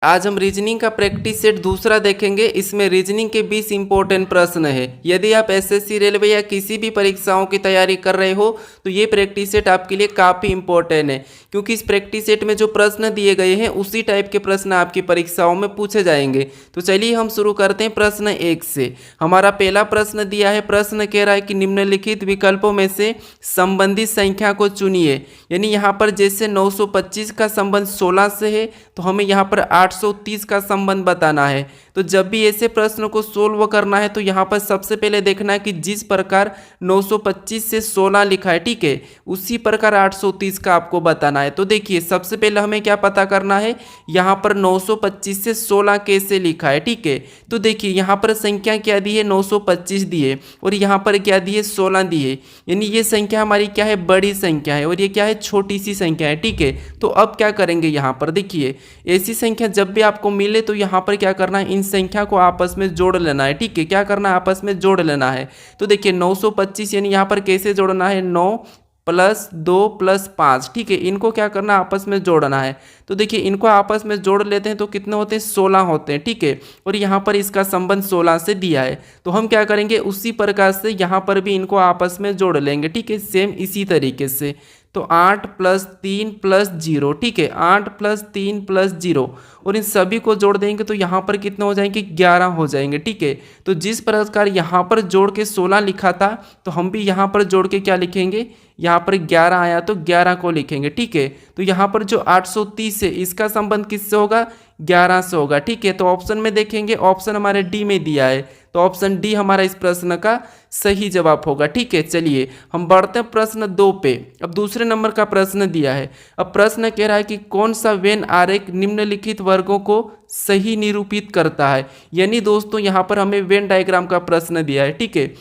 आज हम रीजनिंग का प्रैक्टिस सेट दूसरा देखेंगे। इसमें रीजनिंग के 20 इंपॉर्टेंट प्रश्न है। यदि आप एसएससी, रेलवे या किसी भी परीक्षाओं की तैयारी कर रहे हो तो ये प्रैक्टिस सेट आपके लिए काफ़ी इंपॉर्टेंट है, क्योंकि इस प्रैक्टिस सेट में जो प्रश्न दिए गए हैं उसी टाइप के प्रश्न आपकी परीक्षाओं में पूछे जाएंगे। तो चलिए हम शुरू करते हैं प्रश्न 1 से। हमारा पहला प्रश्न दिया है, प्रश्न कह रहा है कि निम्नलिखित विकल्पों में से संबंधित संख्या को चुनिए। यानी यहाँ पर जैसे 925 का संबंध 16 से है तो हमें यहाँ पर 830 का संबंध बताना है। तो जब भी ऐसे प्रश्न को सोल्व करना है तो यहाँ पर सबसे पहले देखना है कि जिस प्रकार 925 से 16 लिखा है, ठीक है, उसी प्रकार 830 का आपको बताना है। तो देखिए सबसे पहले हमें क्या पता करना है, यहाँ पर 925 से 16 कैसे लिखा है, ठीक है। तो देखिए यहाँ पर संख्या क्या दी है, 925 दी है और यहाँ पर क्या दी है, 16 दी है। यानी ये संख्या हमारी क्या है, बड़ी संख्या है और ये क्या है, छोटी सी संख्या है, ठीक है। तो अब क्या करेंगे, यहाँ पर देखिए ऐसी संख्या जब भी आपको मिले तो यहाँ पर क्या करना है, इन संख्या को आपस में जोड़ लेना है, ठीक है। क्या करना है, आपस में जोड़ लेना है। तो देखिए 925 यानी यहाँ पर कैसे जोड़ना है, 9 + 2 + 5, ठीक है। इनको क्या करना है, आपस में जोड़ना है। तो देखिए इनको आपस में जोड़ लेते हैं तो कितने होते हैं, 16 होते हैं, ठीक है। और यहाँ पर इसका संबंध 16 से दिया है। तो हम क्या करेंगे, उसी प्रकार से यहाँ पर भी इनको आपस में जोड़ लेंगे, ठीक है, सेम इसी तरीके से। तो 8 + 3 + 0, ठीक है, 8 + 3 + 0 और इन सभी को जोड़ देंगे तो यहाँ पर कितने हो जाएंगे, 11 हो जाएंगे, ठीक है। तो जिस प्रकार यहाँ पर जोड़ के 16 लिखा था तो हम भी यहाँ पर जोड़ के क्या लिखेंगे, यहाँ पर 11 आया तो 11 को लिखेंगे, ठीक है। तो यहाँ पर जो 830 है इसका संबंध किससे होगा, 11 से होगा, ठीक है। तो ऑप्शन में देखेंगे, ऑप्शन हमारे डी में दिया है, तो ऑप्शन डी हमारा इस प्रश्न का सही जवाब होगा, ठीक है। चलिए हम बढ़ते हैं प्रश्न 2 पे। अब दूसरे नंबर का प्रश्न दिया है। अब प्रश्न कह रहा है कि कौन सा वेन आरेख निम्नलिखित वर्गों को सही निरूपित करता है। यानी दोस्तों यहाँ पर हमें वेन डायग्राम का प्रश्न दिया है, ठीक है,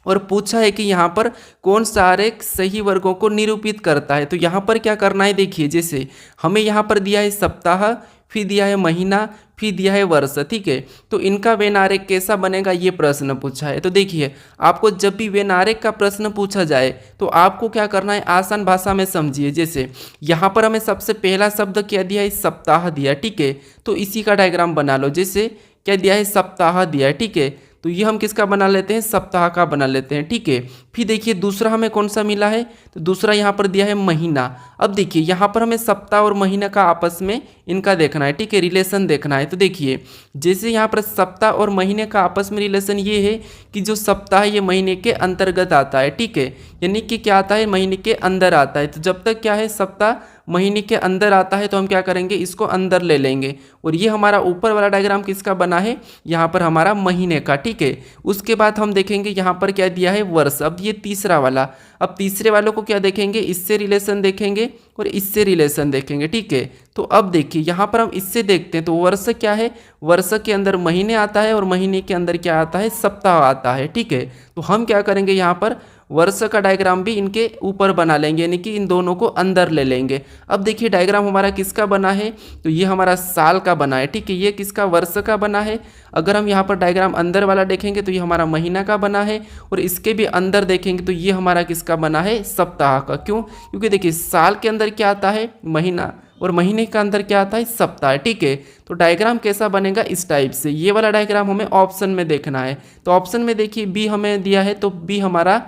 और पूछा है कि यहाँ पर कौन सा आरेख सही वर्गों को निरूपित करता है। तो यहाँ पर क्या करना है, देखिए जैसे हमें यहाँ पर दिया है सप्ताह, फिर दिया है महीना, फिर दिया है वर्ष, ठीक है। तो इनका वेन आरेख कैसा बनेगा, ये प्रश्न पूछा है। तो देखिए आपको जब भी वेन आरेख का प्रश्न पूछा जाए तो आपको क्या करना है, आसान भाषा में समझिए। जैसे यहाँ पर हमें सबसे पहला शब्द क्या दिया है, सप्ताह दिया, ठीक है। तो इसी का डायग्राम बना लो। जैसे क्या दिया है, सप्ताह दिया है, ठीक है। तो ये हम किसका बना लेते हैं, सप्ताह का बना लेते हैं, ठीक है। फिर देखिए दूसरा हमें कौन सा मिला है, तो दूसरा यहाँ पर दिया है महीना। अब देखिए यहाँ पर हमें सप्ताह और महीना का आपस में इनका देखना है, ठीक है, रिलेशन देखना है। तो देखिए जैसे यहाँ पर सप्ताह और महीने का आपस में रिलेशन ये है कि जो सप्ताह ये महीने के अंतर्गत आता है, ठीक है, यानी कि क्या आता है, महीने के अंदर आता है। तो जब तक क्या है, सप्ताह महीने के अंदर आता है तो हम क्या करेंगे, इसको अंदर ले लेंगे। और ये हमारा ऊपर वाला डायग्राम किसका बना है, यहाँ पर हमारा महीने का, ठीक है। उसके बाद हम देखेंगे यहाँ पर क्या दिया है, वर्ष। अब ये तीसरा वाला, अब तीसरे वालों को क्या देखेंगे, इससे रिलेशन देखेंगे और इससे रिलेशन देखेंगे, ठीक है। तो अब देखिए यहाँ पर हम इससे देखते हैं तो वर्ष क्या है, वर्ष के अंदर महीने आता है और महीने के अंदर क्या आता है, सप्ताह आता है, ठीक है। तो हम क्या करेंगे, यहाँ पर वर्ष का डायग्राम भी इनके ऊपर बना लेंगे, यानी कि इन दोनों को अंदर ले लेंगे। अब देखिए डायग्राम हमारा किसका बना है, तो ये हमारा साल का बना है, ठीक है। ये किसका, वर्ष का बना है। अगर हम यहाँ पर डायग्राम अंदर वाला देखेंगे तो ये हमारा महीना का बना है और इसके भी अंदर देखेंगे तो ये हमारा किसका बना है, सप्ताह का। क्यों, क्योंकि देखिए साल के अंदर क्या आता है, महीना, और महीने के अंदर क्या आता है, सप्ताह, ठीक है। तो डायग्राम कैसा बनेगा, इस टाइप से। ये वाला डायग्राम हमें ऑप्शन में देखना है। तो ऑप्शन में देखिए बी हमें दिया है तो बी हमारा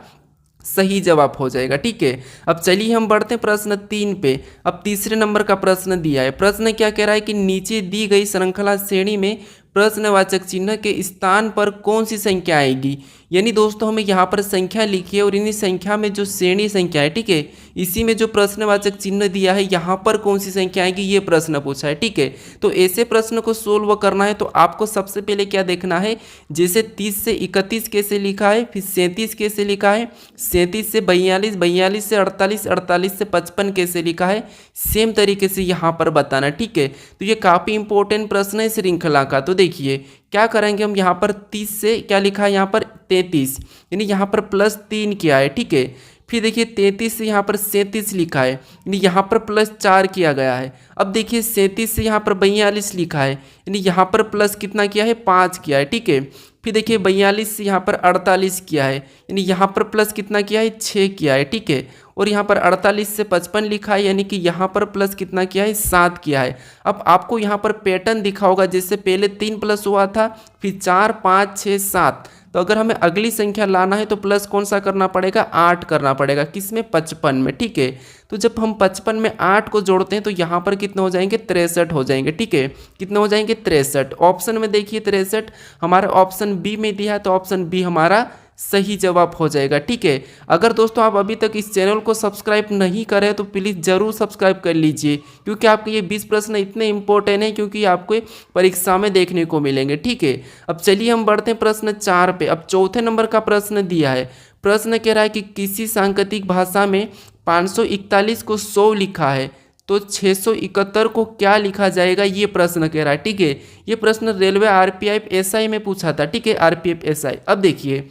सही जवाब हो जाएगा, ठीक है। अब चलिए हम बढ़ते हैं प्रश्न 3 पे। अब तीसरे नंबर का प्रश्न दिया है। प्रश्न क्या कह रहा है कि नीचे दी गई श्रृंखला श्रेणी में प्रश्नवाचक चिन्ह के स्थान पर कौन सी संख्या आएगी। यानी दोस्तों हमें यहाँ पर संख्या लिखी है और इन्हीं संख्या में जो श्रेणी संख्या है, ठीक है, इसी में जो प्रश्नवाचक चिन्ह दिया है यहाँ पर कौन सी संख्या आएगी, ये प्रश्न पूछा है, ठीक है। तो ऐसे प्रश्न को सोल्व करना है तो आपको सबसे पहले क्या देखना है, जैसे 30 से 31 कैसे लिखा है, फिर 37 कैसे लिखा है, 37 से 42, 42 से 48, 48 से 55 कैसे लिखा है, सेम तरीके से यहाँ पर बताना, ठीक है। तो ये काफ़ी इंपॉर्टेंट प्रश्न है श्रृंखला का। तो देखिए क्या करेंगे हम, यहाँ पर 30 से क्या लिखा है, यहाँ पर 33, यानी यहाँ पर +3 किया है, ठीक है। फिर देखिए 33 से यहाँ पर 37 लिखा है, यानी यहाँ पर +4 किया गया है। अब देखिए 37 से यहाँ पर 42 लिखा है, यानी यहाँ पर प्लस कितना किया है, 5 किया है, ठीक है। फिर देखिए 42 से यहाँ पर 48 किया है, यानी यहाँ पर प्लस कितना किया है, 6 किया है, ठीक है। और यहाँ पर 48 से 55 लिखा है, यानी कि यहाँ पर प्लस कितना किया है, 7 किया है। अब आपको यहाँ पर पैटर्न दिखा होगा, जैसे पहले 3 प्लस हुआ था, फिर 4 5 6 7। तो अगर हमें अगली संख्या लाना है तो प्लस कौन सा करना पड़ेगा, 8 करना पड़ेगा, किसमें, 55 में। ठीक है, तो जब हम 55 में 8 को जोड़ते हैं तो यहाँ पर कितने हो जाएंगे, 63 हो जाएंगे। ठीक है, कितने हो जाएंगे, 63। ऑप्शन में देखिए 63 हमारा ऑप्शन बी में दिया है, तो ऑप्शन बी हमारा सही जवाब हो जाएगा। ठीक है, अगर दोस्तों आप अभी तक इस चैनल को सब्सक्राइब नहीं करें तो प्लीज़ ज़रूर सब्सक्राइब कर लीजिए, क्योंकि आपके ये 20 प्रश्न इतने इंपॉर्टेंट हैं, क्योंकि आपको परीक्षा में देखने को मिलेंगे। ठीक है, अब चलिए हम बढ़ते हैं प्रश्न 4 पे। अब चौथे नंबर का प्रश्न दिया है। प्रश्न कह रहा है कि किसी सांकेतिक भाषा में 541 को 100 लिखा है, तो 671 को क्या लिखा जाएगा, ये प्रश्न कह रहा है। ठीक है, ये प्रश्न रेलवे आरपीएफ एसआई में पूछा था। ठीक है, आरपीएफ एसआई। अब देखिए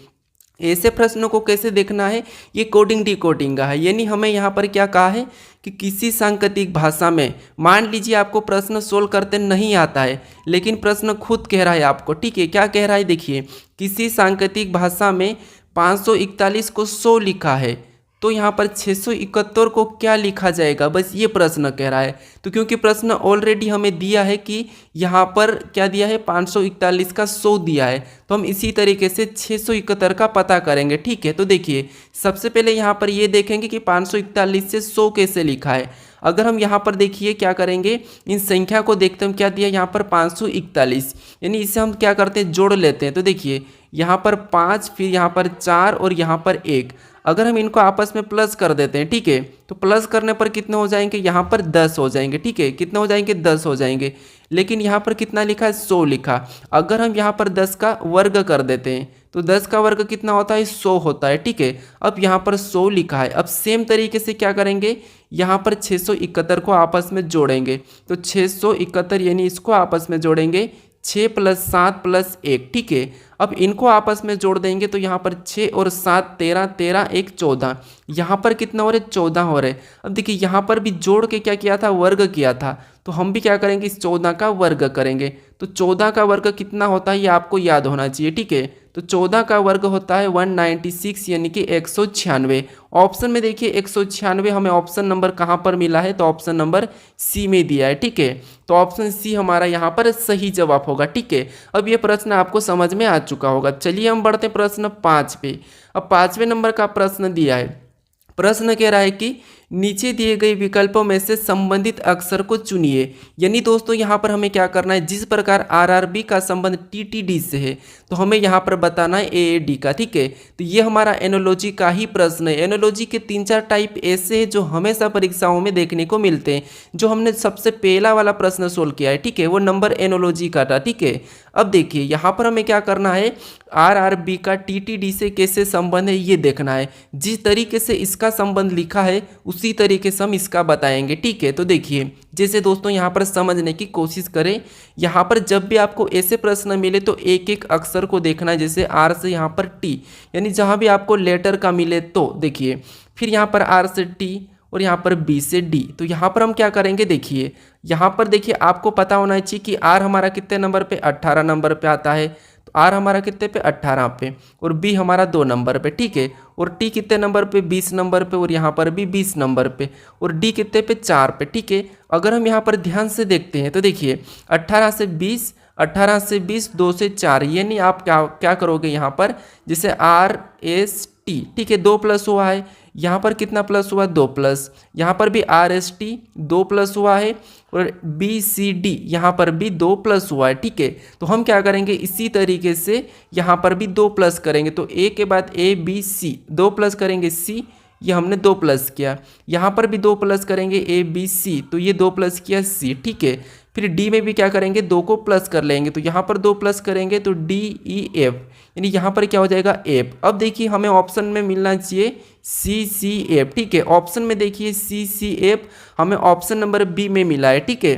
ऐसे प्रश्नों को कैसे देखना है, ये कोडिंग डिकोडिंग का है। यानी हमें यहाँ पर क्या कहा है कि किसी सांकेतिक भाषा में, मान लीजिए आपको प्रश्न सोल्व करते नहीं आता है, लेकिन प्रश्न खुद कह रहा है आपको। ठीक है, क्या कह रहा है, देखिए किसी सांकेतिक भाषा में 541 को 100 लिखा है, तो यहाँ पर 671 को क्या लिखा जाएगा, बस ये प्रश्न कह रहा है। तो क्योंकि प्रश्न ऑलरेडी हमें दिया है कि यहाँ पर क्या दिया है, 541 का 100 दिया है, तो हम इसी तरीके से 671 का पता करेंगे। ठीक है, तो देखिए सबसे पहले यहाँ पर ये देखेंगे कि 541 से 100 कैसे लिखा है। अगर हम यहाँ पर देखिए क्या करेंगे, इन संख्या को देखते हम, क्या दिया यहाँ पर 541, यानी इसे हम क्या करते हैं, जोड़ लेते हैं। तो देखिए यहाँ पर 5, फिर यहाँ पर 4 और यहाँ पर 1। अगर हम इनको आपस में प्लस कर देते हैं, ठीक है, तो प्लस करने पर कितने हो जाएंगे, यहाँ पर 10 हो जाएंगे। ठीक है, कितने हो जाएंगे, 10 हो जाएंगे। लेकिन यहाँ पर कितना लिखा है, 100 लिखा। अगर हम यहाँ पर 10 का वर्ग कर देते हैं तो 10 का वर्ग कितना होता है, 100 होता है। ठीक है, अब यहाँ पर 100 लिखा है। अब सेम तरीके से क्या करेंगे, यहाँ पर 671 को आपस में जोड़ेंगे। तो 671 यानी इसको आपस में जोड़ेंगे, 6 + 7 + 1। ठीक है, अब इनको आपस में जोड़ देंगे तो यहाँ पर 6 और 7 13, 13 1 14। यहाँ पर कितना हो रहा है, 14 हो रहा है। अब देखिए यहाँ पर भी जोड़ के क्या किया था, वर्ग किया था, तो हम भी क्या करेंगे, इस 14 का वर्ग करेंगे। तो 14 का वर्ग कितना होता है, ये आपको याद होना चाहिए। ठीक है, तो 14 का वर्ग होता है 196, यानी कि 196। ऑप्शन में देखिए 196 हमें ऑप्शन नंबर कहाँ पर मिला है, तो ऑप्शन नंबर सी में दिया है। ठीक है, तो ऑप्शन सी हमारा यहाँ पर सही जवाब होगा। ठीक है, अब ये प्रश्न आपको समझ में आ चुका होगा। चलिए हम बढ़ते हैं प्रश्न 5 पे। अब 5वें नंबर का प्रश्न दिया है। प्रश्न कह रहा है कि नीचे दिए गए विकल्पों में से संबंधित अक्षर को चुनिए। यानी दोस्तों यहाँ पर हमें क्या करना है, जिस प्रकार आरआरबी का संबंध टीटीडी से है, तो हमें यहाँ पर बताना है एएडी का। ठीक है, तो ये हमारा एनोलॉजी का ही प्रश्न है। एनोलॉजी के 3-4 टाइप ऐसे हैं जो हमेशा परीक्षाओं में देखने को मिलते हैं। जो हमने सबसे पहला वाला प्रश्न सोल्व किया है, ठीक है, वो नंबर एनोलॉजी का था। ठीक है, अब देखिए यहाँ पर हमें क्या करना है, आरआरबी का टीटीडी से कैसे संबंध है ये देखना है। जिस तरीके से इसका संबंध लिखा है उसी तरीके से हम इसका बताएंगे। ठीक है, तो देखिए जैसे दोस्तों यहाँ पर समझने की कोशिश करें। यहाँ पर जब भी आपको ऐसे प्रश्न मिले तो एक एक अक्षर को देखना है, जैसे आर से यहाँ पर टी, यानी जहाँ भी आपको लेटर का मिले तो देखिए, फिर यहाँ पर आर से टी और यहाँ पर बी से डी। तो यहाँ पर हम क्या करेंगे, देखिए यहाँ पर देखिए आपको पता होना चाहिए कि आर हमारा कितने नंबर पे, 18 नंबर पे आता है। तो आर हमारा कितने पे, 18 पे, और बी हमारा 2 नंबर पे। ठीक है, और टी कितने नंबर पे, 20 नंबर पे, और यहाँ पर भी 20 नंबर पे, और डी कितने पे, 4 पे। ठीक है, अगर हम यहाँ पर ध्यान से देखते हैं तो देखिए 18 से 20, 18 से 20, 2 से 4, यानी आप क्या करोगे यहाँ पर, जैसे आर एस टी, ठीक है, 2 प्लस हुआ है, यहाँ पर कितना प्लस हुआ, 2 प्लस, यहाँ पर भी आर एस टी 2 प्लस हुआ है, और बी सी डी यहाँ पर भी 2 प्लस हुआ है। ठीक है, तो हम क्या करेंगे, इसी तरीके से यहाँ पर भी 2 प्लस करेंगे। तो ए के बाद ए बी सी, 2 प्लस करेंगे सी, ये हमने 2 प्लस किया। यहाँ पर भी 2 प्लस करेंगे ए बी सी, तो ये 2 प्लस किया सी। ठीक है, फिर डी में भी क्या करेंगे, 2 को प्लस कर लेंगे, तो यहाँ पर 2 प्लस करेंगे तो डी ई एफ, यानी यहाँ पर क्या हो जाएगा, एफ। अब देखिए हमें ऑप्शन में मिलना चाहिए सी सी एफ। ठीक है, ऑप्शन में देखिए सी सी एफ हमें ऑप्शन नंबर बी में मिला है। ठीक है,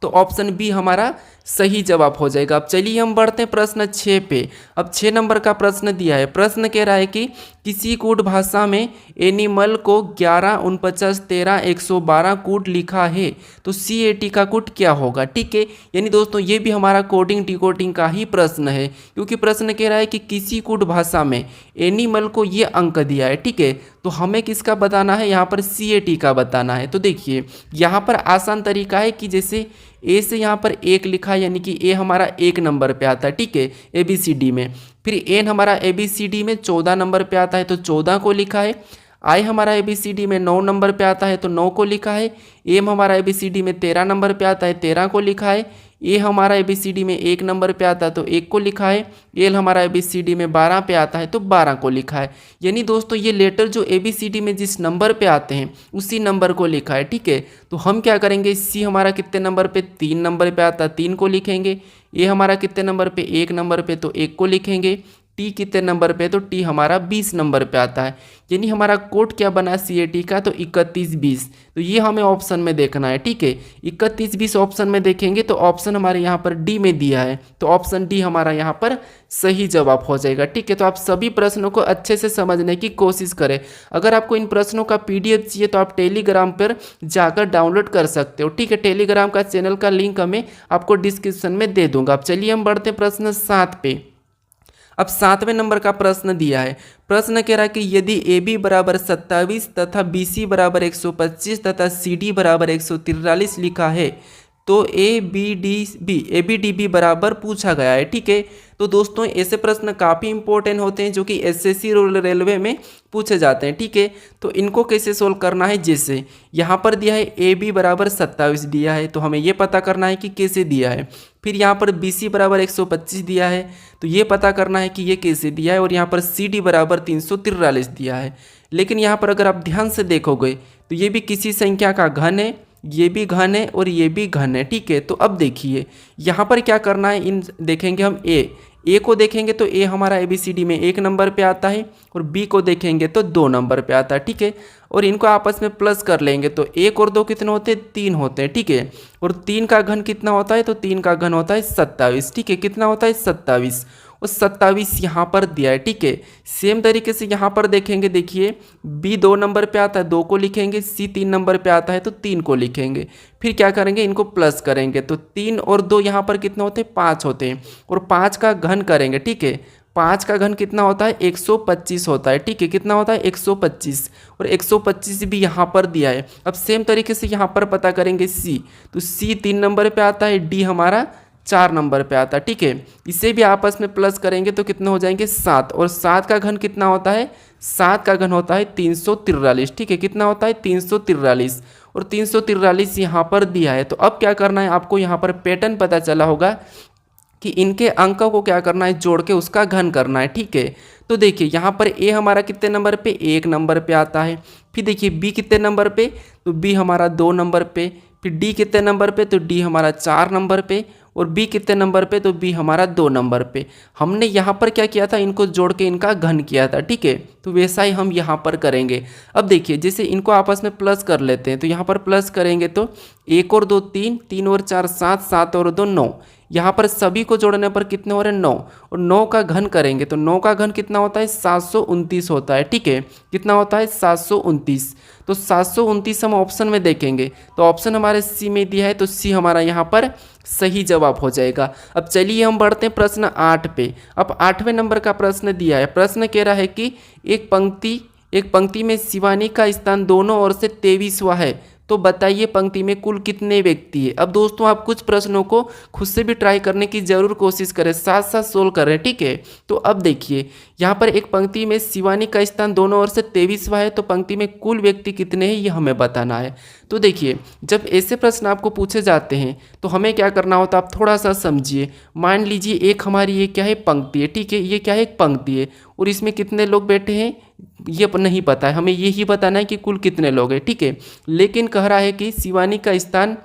तो ऑप्शन बी हमारा सही जवाब हो जाएगा। अब चलिए हम बढ़ते हैं प्रश्न 6 पे। अब 6 नंबर का प्रश्न दिया है। प्रश्न कह रहा है कि किसी कूट भाषा में एनिमल को 11, 49, 13, 112 कूट लिखा है तो CAT का कूट क्या होगा। ठीक है, यानी दोस्तों ये भी हमारा कोडिंग डिकोडिंग का ही प्रश्न है, क्योंकि प्रश्न कह रहा है कि किसी कूट भाषा में एनिमल को ये अंक दिया है। ठीक है, तो हमें किसका बताना है, यहाँ पर CAT का बताना है। तो देखिए यहाँ पर आसान तरीका है कि जैसे ए से यहाँ पर 1 लिखा है, यानी कि ए हमारा 1 नंबर पे आता है। ठीक है, ABCD में। फिर एन हमारा ABCD में 14 नंबर पे आता है तो 14 को लिखा है। आई हमारा ABCD में 9 नंबर पे आता है तो 9 को लिखा है। एम हमारा ABCD में 13 नंबर पे आता है, 13 को लिखा है। ए हमारा ABCD में 1 नंबर पे आता है तो 1 को लिखा है। एल हमारा ABCD में 12 पे आता है तो 12 को लिखा है। यानी दोस्तों ये लेटर जो ABCD में जिस नंबर पे आते हैं उसी नंबर को लिखा है। ठीक है, तो हम क्या करेंगे, सी हमारा कितने नंबर पे, 3 नंबर पे आता है, 3 को लिखेंगे। ए हमारा कितने नंबर पे, 1 नंबर पे तो 1 को लिखेंगे। टी कितने नंबर पे, तो टी हमारा 20 नंबर पे आता है। यानी हमारा कोड क्या बना CAT का, तो 31-20। तो ये हमें ऑप्शन में देखना है। ठीक है, 31-20 ऑप्शन में देखेंगे तो ऑप्शन हमारे यहाँ पर डी में दिया है, तो ऑप्शन डी हमारा यहाँ पर सही जवाब हो जाएगा। ठीक है, तो आप सभी प्रश्नों को अच्छे से समझने की कोशिश करें। अगर आपको इन प्रश्नों का PDF चाहिए तो आप टेलीग्राम पर जाकर डाउनलोड कर सकते हो। ठीक है, टेलीग्राम का चैनल का लिंक हमें आपको डिस्क्रिप्शन में दे दूंगा। अब चलिए हम बढ़ते हैं प्रश्न 7 पे। अब 7वें नंबर का प्रश्न दिया है। प्रश्न कह रहा है कि यदि AB बराबर 27 तथा BC बराबर 125 तथा CD बराबर 143 लिखा है तो ABDB बराबर पूछा गया है। ठीक है, तो दोस्तों ऐसे प्रश्न काफ़ी इंपॉर्टेंट होते हैं जो कि SSC रेलवे में पूछे जाते हैं। ठीक है, तो इनको कैसे सोल्व करना है, जैसे यहाँ पर दिया है AB बराबर 27 दिया है तो हमें ये पता करना है कि कैसे दिया है। फिर यहाँ पर BC बराबर 125 दिया है तो ये पता करना है कि ये कैसे दिया है। और यहाँ पर CD बराबर 343 दिया है। लेकिन यहाँ पर अगर आप ध्यान से देखोगे तो ये भी किसी संख्या का घन है, ये भी घन है और ये भी घन है। ठीक है, तो अब देखिए यहाँ पर क्या करना है, इन देखेंगे हम ए को देखेंगे तो ए हमारा ABCD में 1 नंबर पे आता है और B को देखेंगे तो 2 नंबर पे आता है। ठीक है, और इनको आपस में प्लस कर लेंगे तो 1 और 2 कितने होते हैं, 3 होते हैं। ठीक है, और 3 का घन कितना होता है, तो 3 का घन होता है 27। ठीक है, कितना होता है 27, और 27 यहाँ पर दिया है। ठीक है, सेम तरीके से यहाँ पर देखेंगे, देखिए B 2 नंबर पे आता है, 2 को लिखेंगे। C 3 नंबर पे आता है तो 3 को लिखेंगे। फिर क्या करेंगे, इनको प्लस करेंगे तो 3 और 2 यहाँ पर कितने होते हैं, 5 होते हैं। और 5 का घन करेंगे। ठीक है, 5 का घन कितना होता है, 125 होता है। ठीक है, कितना होता है 125, और 125 भी यहाँ पर दिया है। अब सेम तरीके से यहाँ पर पता करेंगे C, तो C 3 नंबर पे आता है, D हमारा 4 नंबर पे आता है। ठीक है, इसे भी आपस में प्लस करेंगे तो कितने हो जाएंगे 7, और 7 का घन कितना होता है, 7 का घन होता है 343। ठीक है, कितना होता है 343, और 343 यहाँ पर दिया है। तो अब क्या करना है, आपको यहाँ पर पैटर्न पता चला होगा कि इनके अंकों को क्या करना है, जोड़ के उसका घन करना है। ठीक है, तो देखिए यहाँ पर A हमारा कितने नंबर पे, 1 नंबर पे आता है। फिर देखिए B कितने नंबर पे, तो B हमारा 2 नंबर पे। फिर D कितने नंबर पे, तो D हमारा 4 नंबर पे। और B कितने नंबर पे, तो B हमारा 2 नंबर पे। हमने यहाँ पर क्या किया था, इनको जोड़ के इनका घन किया था। ठीक है, तो वैसा ही हम यहाँ पर करेंगे। अब देखिए जैसे इनको आपस में प्लस कर लेते हैं, तो यहाँ पर प्लस करेंगे तो 1 और 2 3, 3 और 4 7, 7 और 2 9। यहाँ पर सभी को जोड़ने पर कितने हो रहे हैं, 9, और 9 का घन करेंगे तो 9 का घन कितना होता है, 729 होता है। ठीक है, कितना होता है 729, तो 729 हम ऑप्शन में देखेंगे तो ऑप्शन हमारे C में दिया है, तो C हमारा यहाँ पर सही जवाब हो जाएगा। अब चलिए हम बढ़ते हैं प्रश्न 8 पे। अब 8वें नंबर का प्रश्न दिया है। प्रश्न कह रहा है कि एक पंक्ति में शिवानी का स्थान दोनों ओर से 23वां है तो बताइए पंक्ति में कुल कितने व्यक्ति है। अब दोस्तों आप कुछ प्रश्नों को खुद से भी ट्राई करने की जरूर कोशिश करें, साथ साथ सोल्व करें। ठीक है, तो अब देखिए यहाँ पर एक पंक्ति में शिवानी का स्थान दोनों ओर से 23वां है तो पंक्ति में कुल व्यक्ति कितने हैं ये हमें बताना है। तो देखिए जब ऐसे प्रश्न आपको पूछे जाते हैं तो हमें क्या करना होता है, आप थोड़ा सा समझिए। मान लीजिए एक हमारी ये क्या है, पंक्ति है। ठीक है, ये क्या है, एक पंक्ति है, और इसमें कितने लोग बैठे हैं ये नहीं पता है, हमें यही बताना है कि कुल कितने लोग हैं। ठीक है, लेकिन कह रहा है कि शिवानी का स्थान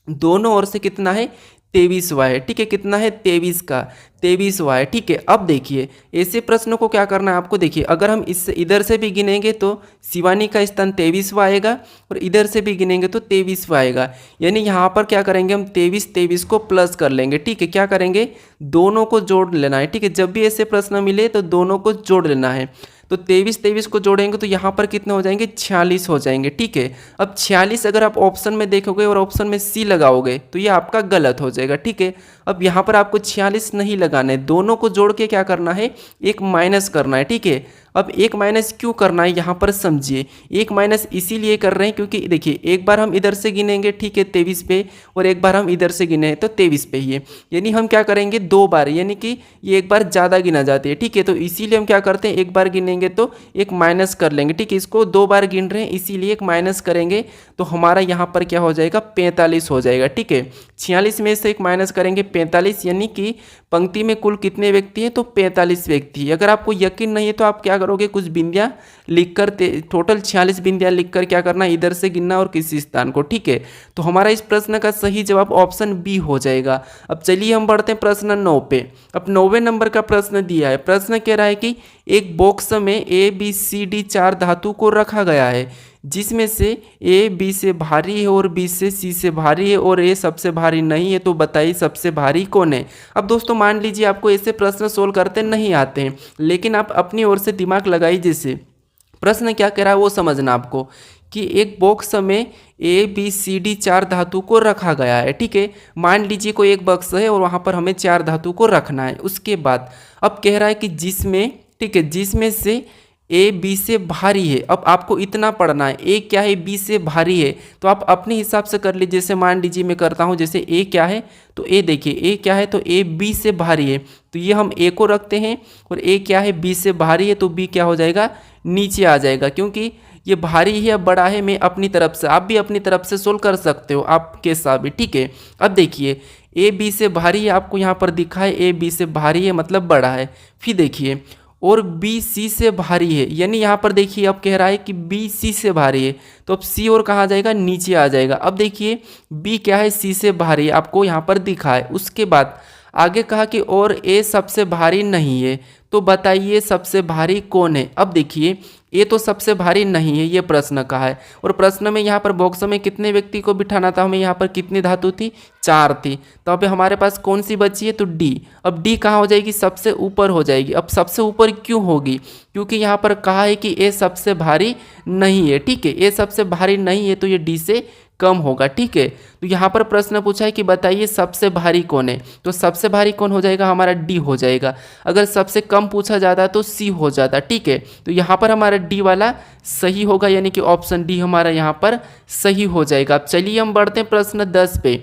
दोनों ओर से कितना है, 23वां है, ठीक है। कितना है? 23 का 23वां है, ठीक है। अब देखिए ऐसे प्रश्नों को क्या करना है आपको। देखिए अगर हम इससे इधर से भी गिनेंगे तो शिवानी का स्थान 23वां आएगा और इधर से भी गिनेंगे तो 23वां आएगा। यानी यहाँ पर क्या करेंगे हम 23 को प्लस कर लेंगे, ठीक है। क्या करेंगे? दोनों को जोड़ लेना है, ठीक है। जब भी ऐसे प्रश्न मिले तो दोनों को जोड़ लेना है। तो 23 को जोड़ेंगे तो यहाँ पर कितने हो जाएंगे? 46 हो जाएंगे, ठीक है। अब 46 अगर आप ऑप्शन में देखोगे और ऑप्शन में सी लगाओगे तो ये आपका गलत हो जाएगा, ठीक है। अब यहाँ पर आपको 46 नहीं लगाना है, दोनों को जोड़ के क्या करना है? एक माइनस करना है, ठीक है। अब एक माइनस क्यों करना है यहाँ पर समझिए। एक माइनस इसीलिए कर रहे हैं क्योंकि देखिए एक बार हम इधर से गिनेंगे, ठीक है, 23 पे, और एक बार हम इधर से गिने तो 23 पे ही है। यानी हम क्या करेंगे? 2 बार, यानी कि ये एक बार ज़्यादा गिना जाती है, ठीक है। तो इसीलिए हम क्या करते हैं? एक बार गिनेंगे तो एक माइनस कर लेंगे, ठीक है। इसको 2 बार गिन रहे हैं इसीलिए एक माइनस करेंगे तो हमारा यहाँ पर क्या हो जाएगा? 45 हो जाएगा, ठीक है। 46 में से एक माइनस करेंगे 45, यानी कि पंक्ति में कुल कितने व्यक्ति हैं? तो 45 व्यक्ति। अगर आपको यकीन नहीं है तो आप क्या करोगे? कुछ बिंदियां लिखकर टोटल 46 बिंदियां लिखकर क्या करना? इधर से गिनना और किसी स्थान को, ठीक है। तो हमारा इस प्रश्न का सही जवाब ऑप्शन बी हो जाएगा। अब चलिए हम बढ़ते हैं प्रश्न 9 पे। अब 9वें नंबर का प्रश्न दिया है। प्रश्न कह रहा है कि एक बॉक्स में ए बी सी डी 4 धातु को रखा गया है जिसमें से ए बी से भारी है और बी से सी से भारी है और ए सबसे भारी नहीं है, तो बताइए सबसे भारी कौन है। अब दोस्तों मान लीजिए आपको ऐसे प्रश्न सोल्व करते नहीं आते हैं, लेकिन आप अपनी ओर से दिमाग लगाइए। जैसे प्रश्न क्या कह रहा है वो समझना आपको कि एक बॉक्स में ए बी सी डी 4 धातु को रखा गया है, ठीक है। मान लीजिए कोई एक बॉक्स है और वहाँ पर हमें 4 धातु को रखना है। उसके बाद अब कह रहा है कि जिसमें, ठीक है, जिसमें से ए बी से भारी है। अब आपको इतना पढ़ना है, ए क्या है? बी से भारी है। तो आप अपने हिसाब से कर लीजिए। जैसे मान लीजिए मैं करता हूँ, जैसे ए क्या है तो ए देखिए ए क्या है तो ए बी से भारी है, तो ये हम ए को रखते हैं। और ए क्या है? बी से भारी है, तो बी क्या हो जाएगा? नीचे आ जाएगा, क्योंकि ये भारी है या बड़ा है। मैं अपनी तरफ से, आप भी अपनी तरफ से सोल्व कर सकते हो आपके साथ भी, ठीक है। अब देखिए ए बी से भारी है, आपको यहाँ पर दिखा है ए बी से भारी है मतलब बड़ा है। फिर देखिए और बी सी से भारी है, यानी यहाँ पर देखिए अब कह रहा है कि बी सी से भारी है, तो अब सी और कहाँ जाएगा? नीचे आ जाएगा। अब देखिए बी क्या है? सी से भारी है, आपको यहाँ पर दिखा है। उसके बाद आगे कहा कि और ए सबसे भारी नहीं है, तो बताइए सबसे भारी कौन है। अब देखिए ये तो सबसे भारी नहीं है, ये प्रश्न का है। और प्रश्न में यहाँ पर बॉक्स में कितने व्यक्ति को बिठाना था? हमें यहाँ पर कितनी धातु थी? 4 थी। तो अब हमारे पास कौन सी बची है? तो डी। अब डी कहाँ हो जाएगी? सबसे ऊपर हो जाएगी। अब सबसे ऊपर क्यों होगी? क्योंकि यहाँ पर कहा है कि ए सबसे भारी नहीं है, ठीक है। ए सबसे भारी नहीं है तो ये डी से कम होगा, ठीक है। तो यहाँ पर प्रश्न पूछा है कि बताइए सबसे भारी कौन है, तो सबसे भारी कौन हो जाएगा? हमारा डी हो जाएगा। अगर सबसे कम पूछा जाता तो सी हो जाता, ठीक है। तो यहाँ पर हमारा डी वाला सही होगा, यानी कि ऑप्शन डी हमारा यहाँ पर सही हो जाएगा। अब चलिए हम बढ़ते हैं प्रश्न 10 पे।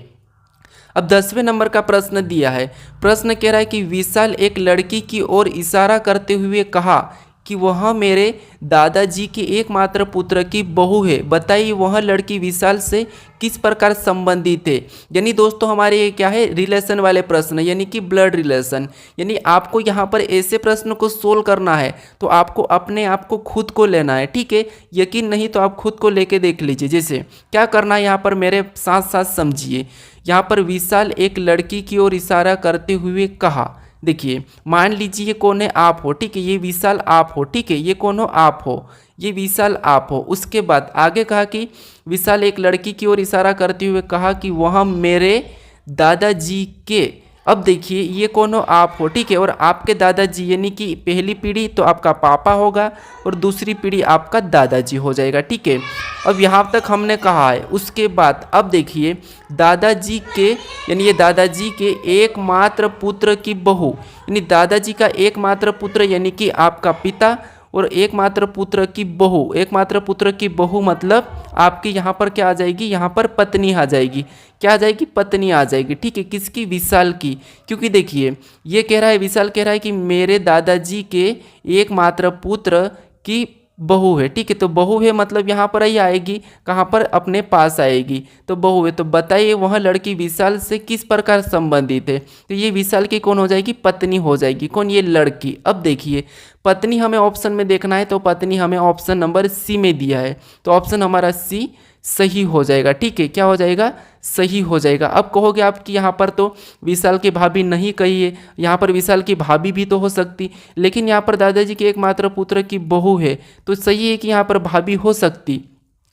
अब 10वें नंबर का प्रश्न दिया है। प्रश्न कह रहा है कि विशाल एक लड़की की ओर इशारा करते हुए कहा कि वह मेरे दादाजी के एकमात्र पुत्र की बहू है, बताइए वह लड़की विशाल से किस प्रकार संबंधित है। यानी दोस्तों हमारे ये क्या है? रिलेशन वाले प्रश्न, यानी कि ब्लड रिलेशन। यानी आपको यहाँ पर ऐसे प्रश्न को सोल्व करना है तो आपको अपने आप को खुद को लेना है, ठीक है। यकीन नहीं तो आप खुद को लेके देख लीजिए। जैसे क्या करना है यहाँ पर मेरे साथ साथ समझिए। यहाँ पर विशाल एक लड़की की ओर इशारा करते हुए कहा, देखिए मान लीजिए ये कौन है? आप हो, ठीक है। ये विशाल आप हो, ठीक है। ये कौन हो? आप हो। ये विशाल आप हो। उसके बाद आगे कहा कि विशाल एक लड़की की ओर इशारा करते हुए कहा कि वह मेरे दादाजी के, अब देखिए ये कौन हो? आप हो, ठीक है। और आपके दादाजी यानी कि पहली पीढ़ी तो आपका पापा होगा और दूसरी पीढ़ी आपका दादाजी हो जाएगा, ठीक है। अब यहाँ तक हमने कहा है। उसके बाद अब देखिए दादाजी के, यानी ये दादाजी के एकमात्र पुत्र की बहू, यानी दादाजी का एकमात्र पुत्र यानी कि आपका पिता, और एकमात्र पुत्र की बहू, एकमात्र पुत्र की बहू मतलब आपकी यहाँ पर क्या आ जाएगी? यहाँ पर पत्नी आ जाएगी। क्या आ जाएगी? पत्नी आ जाएगी, ठीक है। किसकी? विशाल की। क्योंकि देखिए ये कह रहा है, विशाल कह रहा है कि मेरे दादाजी के एकमात्र पुत्र की बहू है, ठीक है। तो बहू है मतलब यहाँ पर ही आएगी, कहाँ पर? अपने पास आएगी। तो बहू है, तो बताइए वह लड़की विशाल से किस प्रकार संबंधित है। तो ये विशाल की कौन हो जाएगी? पत्नी हो जाएगी। कौन? ये लड़की। अब देखिए पत्नी हमें ऑप्शन में देखना है, तो पत्नी हमें ऑप्शन नंबर सी में दिया है, तो ऑप्शन हमारा सी सही हो जाएगा। ठीक है, क्या हो जाएगा, सही हो जाएगा। अब कहोगे आप कि यहाँ पर तो विशाल की भाभी नहीं कही है, यहाँ पर विशाल की भाभी भी तो हो सकती, लेकिन यहाँ पर दादाजी के एकमात्र पुत्र की बहू है, तो सही है कि यहाँ पर भाभी हो सकती,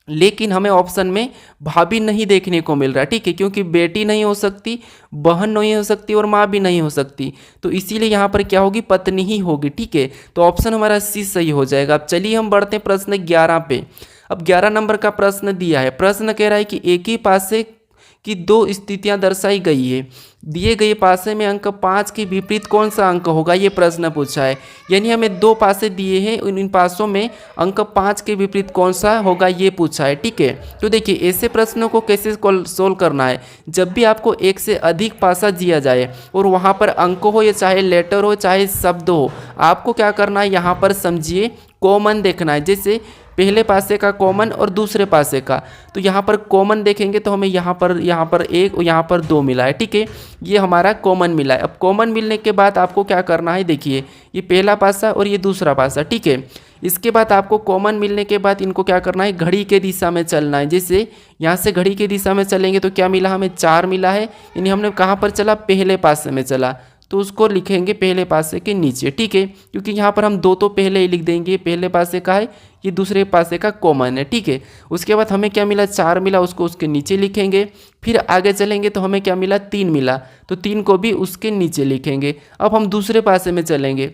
लेकिन हमें ऑप्शन में भाभी नहीं देखने को मिल रहा। ठीक है, क्योंकि बेटी नहीं हो सकती, बहन नहीं हो सकती और माँ भी नहीं हो सकती, तो इसीलिए यहाँ पर क्या होगी, पत्नी ही होगी। ठीक है, तो ऑप्शन हमारा सी सही हो जाएगा। अब चलिए हम बढ़ते हैं प्रश्न 11 पे। अब 11 नंबर का प्रश्न दिया है, प्रश्न कह रहा है कि एक ही पासे की दो स्थितियां दर्शाई गई है, दिए गए पासे में अंक 5 के विपरीत कौन सा अंक होगा, ये प्रश्न पूछा है। यानी हमें दो पासे दिए हैं, इन पासों में अंक 5 के विपरीत कौन सा होगा ये पूछा है। ठीक है, तो देखिए ऐसे प्रश्नों को कैसे सोल्व करना है। जब भी आपको एक से अधिक पासा दिया जाए और वहाँ पर अंक हो या चाहे लेटर हो चाहे शब्द हो, आपको क्या करना है, यहाँ पर समझिए कॉमन देखना है। जैसे पहले पासे का कॉमन और दूसरे पासे का, तो यहाँ पर कॉमन देखेंगे तो हमें यहाँ पर एक और यहाँ पर दो मिला है। ठीक है, ये हमारा कॉमन मिला है। अब कॉमन मिलने के बाद आपको क्या करना है, देखिए ये पहला पासा और ये दूसरा पासा। ठीक है, इसके बाद आपको कॉमन मिलने के बाद इनको क्या करना है, घड़ी के दिशा में चलना है। जैसे यहाँ से घड़ी के दिशा में चलेंगे तो क्या मिला, हमें 4 मिला है, यानी हमने कहाँ पर चला, पहले पासे में चला, तो उसको लिखेंगे पहले पासे के नीचे। ठीक है, क्योंकि यहाँ पर हम दो तो पहले ही लिख देंगे, पहले पासे का है, ये दूसरे पासे का कॉमन है। ठीक है, उसके बाद हमें क्या मिला, 4 मिला, उसको उसके नीचे लिखेंगे। फिर आगे चलेंगे तो हमें क्या मिला, 3 मिला, तो 3 को भी उसके नीचे लिखेंगे। अब हम दूसरे पासे में चलेंगे,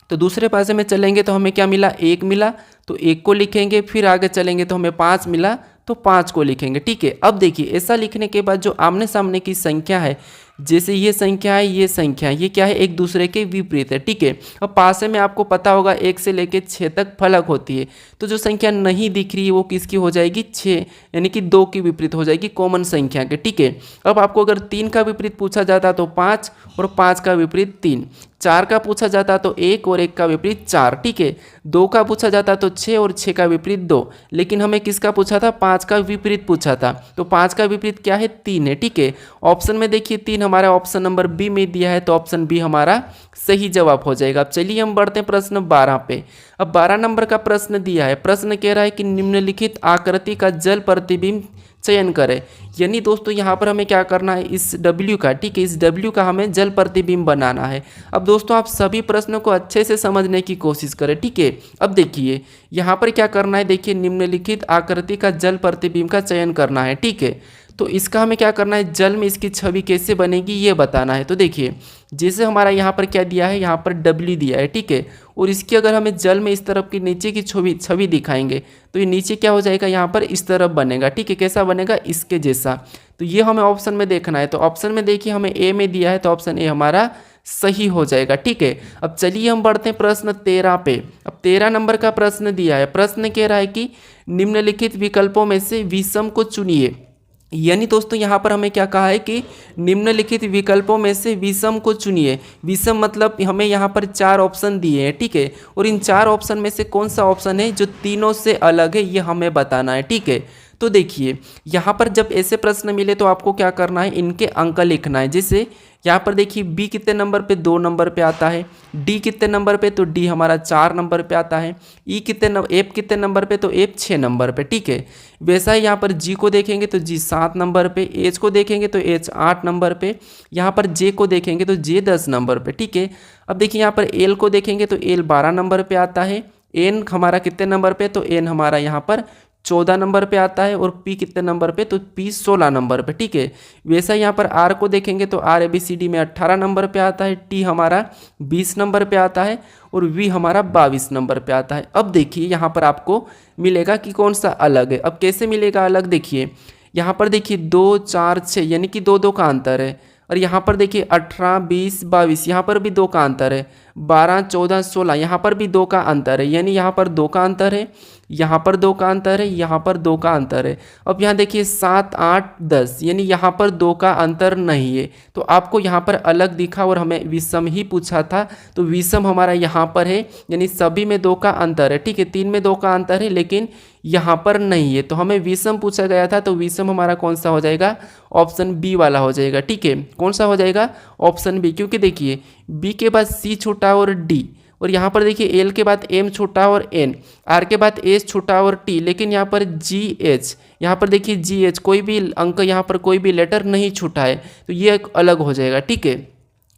तो दूसरे पासे में चलेंगे तो हमें क्या मिला, 1 मिला, तो 1 को लिखेंगे। फिर आगे चलेंगे तो हमें 5 मिला, तो 5 को लिखेंगे। ठीक है, अब देखिए ऐसा लिखने के बाद जो आमने सामने की संख्या है, जैसे ये संख्या है, ये संख्या है, ये क्या है, एक दूसरे के विपरीत है। ठीक है, अब पासे में आपको पता होगा 1 से लेकर 6 तक फलक होती है, तो जो संख्या नहीं दिख रही है वो किसकी हो जाएगी, 6, यानी कि 2 की विपरीत हो जाएगी, कॉमन संख्या के। ठीक है, अब आपको अगर 3 का विपरीत पूछा जाता तो 5 और 5 का विपरीत 3, 4 का पूछा जाता तो 1 और 1 का विपरीत 4। ठीक है, 2 का पूछा जाता तो 6 और 6 का विपरीत 2, लेकिन हमें किसका पूछा था, 5 का विपरीत पूछा था, तो 5 का विपरीत क्या है, 3 है। ठीक है, ऑप्शन में देखिए 3 हमारा ऑप्शन नंबर बी में दिया है, तो ऑप्शन बी हमारा सही जवाब हो जाएगा। अब चलिए हम बढ़ते हैं प्रश्न 12 पे। अब 12 नंबर का प्रश्न दिया है, प्रश्न कह रहा है कि निम्नलिखित आकृति का जल प्रतिबिंब चयन करें। यानी दोस्तों यहाँ पर हमें क्या करना है, इस W का, ठीक है, इस W का हमें जल प्रतिबिंब बनाना है। अब दोस्तों आप सभी प्रश्नों को अच्छे से समझने की कोशिश करें। ठीक है, अब देखिए यहाँ पर क्या करना है, देखिए निम्नलिखित आकृति का जल प्रतिबिंब का चयन करना है। ठीक है, तो इसका हमें क्या करना है, जल में इसकी छवि कैसे बनेगी ये बताना है। तो देखिए जैसे हमारा यहाँ पर क्या दिया है, यहाँ पर W दिया है। ठीक है, और इसकी अगर हमें जल में इस तरफ की नीचे की छवि दिखाएंगे तो ये नीचे क्या हो जाएगा, यहाँ पर इस तरफ बनेगा। ठीक है, कैसा बनेगा, इसके जैसा। तो ये हमें ऑप्शन में देखना है, तो ऑप्शन में देखिए हमें ए में दिया है, तो ऑप्शन ए हमारा सही हो जाएगा। ठीक है, अब चलिए हम बढ़ते हैं प्रश्न 13 पे। अब 13 नंबर का प्रश्न दिया है, प्रश्न कह रहा है कि निम्नलिखित विकल्पों में से विषम को चुनिए। यानी दोस्तों यहाँ पर हमें क्या कहा है कि निम्नलिखित विकल्पों में से विषम को चुनिए। विषम मतलब हमें यहाँ पर 4 ऑप्शन दिए हैं। ठीक है, और इन 4 ऑप्शन में से कौन सा ऑप्शन है जो तीनों से अलग है, ये हमें बताना है। ठीक है, तो देखिए यहाँ पर जब ऐसे प्रश्न मिले तो आपको क्या करना है, इनके अंक लिखना है। जैसे यहाँ पर देखिए बी कितने नंबर पे, 2 नंबर पे आता है। डी कितने नंबर पे, तो डी हमारा 4 नंबर पे आता है। एफ कितने नंबर पे, तो एफ 6 नंबर पे। ठीक है, वैसा ही यहाँ पर जी को देखेंगे तो जी 7 नंबर पे, एच को देखेंगे तो एच 8 नंबर पे, यहाँ पर जे को देखेंगे तो जे 10 नंबर पे। ठीक है, अब देखिए यहाँ पर एल को देखेंगे तो एल 12 नंबर पे आता है। एन हमारा कितने नंबर पे, तो एन हमारा यहाँ पर 14 नंबर पे आता है। और पी कितने नंबर पे, तो पी 16 नंबर पे। ठीक है, वैसा यहाँ पर आर को देखेंगे तो आर ABCD में 18 नंबर पे आता है। टी हमारा 20 नंबर पे आता है और वी हमारा 22 नंबर पे आता है। अब देखिए यहाँ पर आपको मिलेगा कि कौन सा अलग है। अब कैसे मिलेगा अलग, देखिए यहाँ पर देखिए 2 4 6 यानी कि 2 का अंतर है। और यहाँ पर देखिए 18 20 22 यहाँ पर भी 2 का अंतर है। 12 14 16 यहाँ पर भी 2 का अंतर है, यानी यहाँ पर 2 का अंतर है, यहाँ पर 2 का अंतर है, यहाँ पर 2 का अंतर है। अब यहाँ देखिए 7 8 10 यानी यहाँ पर 2 का अंतर नहीं है, तो आपको यहाँ पर अलग दिखा और हमें विषम ही पूछा था, तो विषम हमारा यहाँ पर है, यानी सभी में 2 का अंतर है। ठीक है, 3 में 2 का अंतर है लेकिन यहाँ पर नहीं है, तो हमें विषम पूछा गया था, तो विषम हमारा कौन सा हो जाएगा, ऑप्शन बी वाला हो जाएगा। ठीक है, कौन सा हो जाएगा, ऑप्शन बी, क्योंकि देखिए बी के बाद सी छूटा और डी, और यहाँ पर देखिए एल के बाद एम छूटा और एन, आर के बाद एस छूटा और टी, लेकिन यहाँ पर जी एच, यहाँ पर देखिए जी एच कोई भी अंक, यहाँ पर कोई भी लेटर नहीं छूटा है, तो ये अलग हो जाएगा। ठीक है,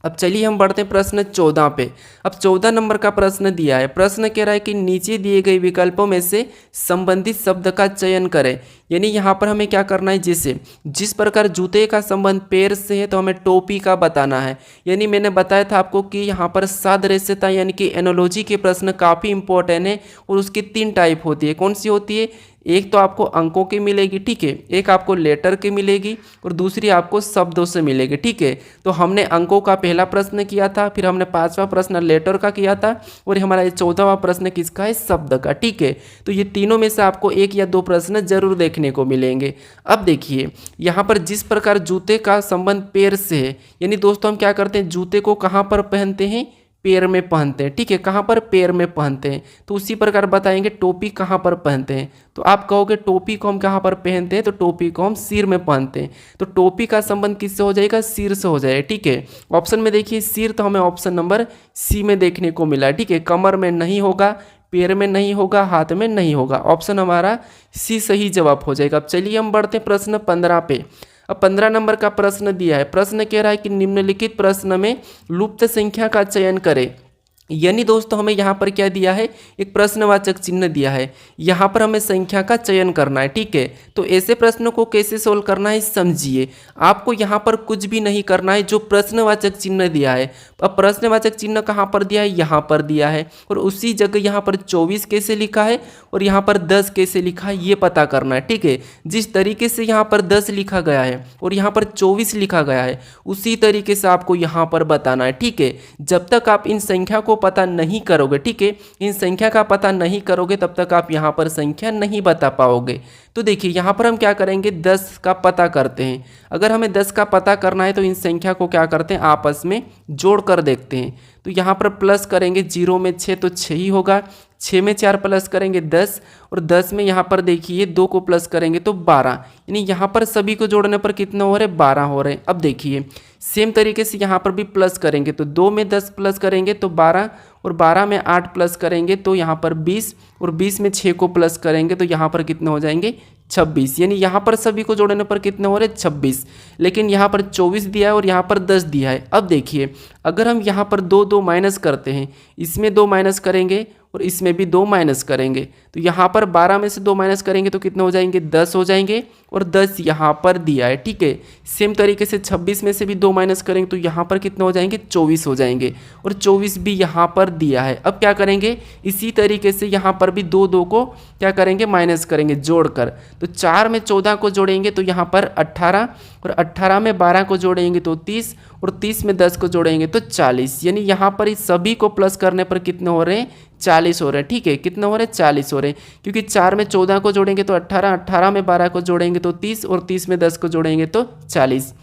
अब चलिए हम बढ़ते हैं प्रश्न 14 पे। अब 14 नंबर का प्रश्न दिया है, प्रश्न कह रहा है कि नीचे दिए गए विकल्पों में से संबंधित शब्द का चयन करें। यानी यहाँ पर हमें क्या करना है, जैसे जिस प्रकार जूते का संबंध पैर से है तो हमें टोपी का बताना है। यानी मैंने बताया था आपको कि यहाँ पर सादृश्यता यानी कि एनोलॉजी के प्रश्न काफ़ी इंपॉर्टेंट है और उसकी 3 टाइप होती है। कौन सी होती है, एक तो आपको अंकों की मिलेगी, ठीक है, एक आपको लेटर की मिलेगी और दूसरी आपको शब्दों से मिलेगी। ठीक है, तो हमने अंकों का पहला प्रश्न किया था, फिर हमने 5वां प्रश्न लेटर का किया था और हमारा ये 14वां प्रश्न किसका है, शब्द का। ठीक है, तो ये तीनों में से आपको 1 या 2 प्रश्न जरूर देखने को मिलेंगे। अब देखिए यहाँ पर जिस प्रकार जूते का संबंध पैर से है, यानी दोस्तों हम क्या करते हैं, जूते को कहाँ पर पहनते हैं, पैर में पहनते हैं। ठीक है, कहाँ पर, पैर में पहनते हैं। तो उसी प्रकार बताएंगे टोपी कहाँ पर पहनते हैं, तो आप कहोगे टोपी को हम कहाँ पर पहनते हैं, तो टोपी को हम सिर में पहनते हैं। तो टोपी का संबंध किससे हो जाएगा, सिर से हो जाएगा। ठीक है, ऑप्शन में देखिए सिर, तो हमें ऑप्शन नंबर सी में देखने को मिला। ठीक है, कमर में नहीं होगा, पैर में नहीं होगा, हाथ में नहीं होगा, ऑप्शन हमारा सी सही जवाब हो जाएगा। अब चलिए हम बढ़ते हैं प्रश्न 15 पे। अब 15 नंबर का प्रश्न दिया है, प्रश्न कह रहा है कि निम्नलिखित प्रश्न में लुप्त संख्या का चयन करें। यानी दोस्तों हमें यहाँ पर क्या दिया है, एक प्रश्नवाचक चिन्ह दिया है, यहाँ पर हमें संख्या का चयन करना है। ठीक है, तो ऐसे प्रश्नों को कैसे सोल्व करना है समझिए। आपको यहाँ पर कुछ भी नहीं करना है, जो प्रश्नवाचक चिन्ह दिया है। अब प्रश्नवाचक चिन्ह कहाँ पर दिया है, यहाँ पर दिया है, और उसी जगह यहाँ पर 24 कैसे लिखा है और यहाँ पर 10 कैसे लिखा है, ये पता करना है। ठीक है, जिस तरीके से यहाँ पर 10 लिखा गया है और यहाँ पर 24 लिखा गया है, उसी तरीके से आपको यहाँ पर बताना है। ठीक है, जब तक आप इन संख्या को पता नहीं करोगे, ठीक है, इन संख्या का पता नहीं करोगे, तब तक आप यहाँ पर संख्या नहीं बता पाओगे। तो देखिए यहाँ पर हम क्या करेंगे, 10 का पता करते हैं। अगर हमें 10 का पता करना है तो इन संख्या को क्या करते हैं, आपस में जोड़ कर देखते हैं। तो यहाँ पर प्लस करेंगे, 0 में 6 तो 6 ही होगा, 6 में 4 प्लस करेंगे 10, और 10 में यहाँ पर देखिए 2 को प्लस करेंगे तो 12, यानी यहाँ पर सभी को जोड़ने पर कितने हो रहे, 12 हो रहे हैं। अब देखिए सेम तरीके से यहाँ पर भी प्लस करेंगे, तो 2 में 10 प्लस करेंगे तो 12, और 12 में 8 प्लस करेंगे तो यहाँ पर 20, और 20 में 6 को प्लस करेंगे तो यहाँ पर कितने हो जाएंगे, 26। यानी यहाँ पर सभी को जोड़ने पर कितने हो रहे, 26। लेकिन यहाँ पर 24 दिया है और यहाँ पर 10 दिया है। अब देखिए अगर हम यहाँ पर 2 माइनस करते हैं, इसमें 2 माइनस करेंगे और इसमें भी 2 माइनस करेंगे, तो यहाँ पर 12 में से 2 माइनस करेंगे तो कितने हो जाएंगे, 10 हो जाएंगे, और 10 यहाँ पर दिया है। ठीक है, सेम तरीके से 26 में से भी 2 माइनस करेंगे तो यहाँ पर कितने हो जाएंगे, 24 हो जाएंगे, और 24 भी यहाँ पर दिया है। अब क्या करेंगे, इसी तरीके से यहाँ पर भी 2 को क्या करेंगे, माइनस करेंगे जोड़कर। तो 4 में 14 को जोड़ेंगे तो यहाँ पर 18, और 18 में 12 को जोड़ेंगे तो 30, और 30 में 10 को जोड़ेंगे तो 40। यानी यहाँ पर इस सभी को प्लस करने पर कितने हो रहे हैं, 40 हो रहे हैं। ठीक है, कितने हो रहे हैं, 40 हो रहे हैं, क्योंकि 4 में 14 को जोड़ेंगे तो 18, 18 में 12 को जोड़ेंगे तो 30, और 30 में 10 को जोड़ेंगे तो 40।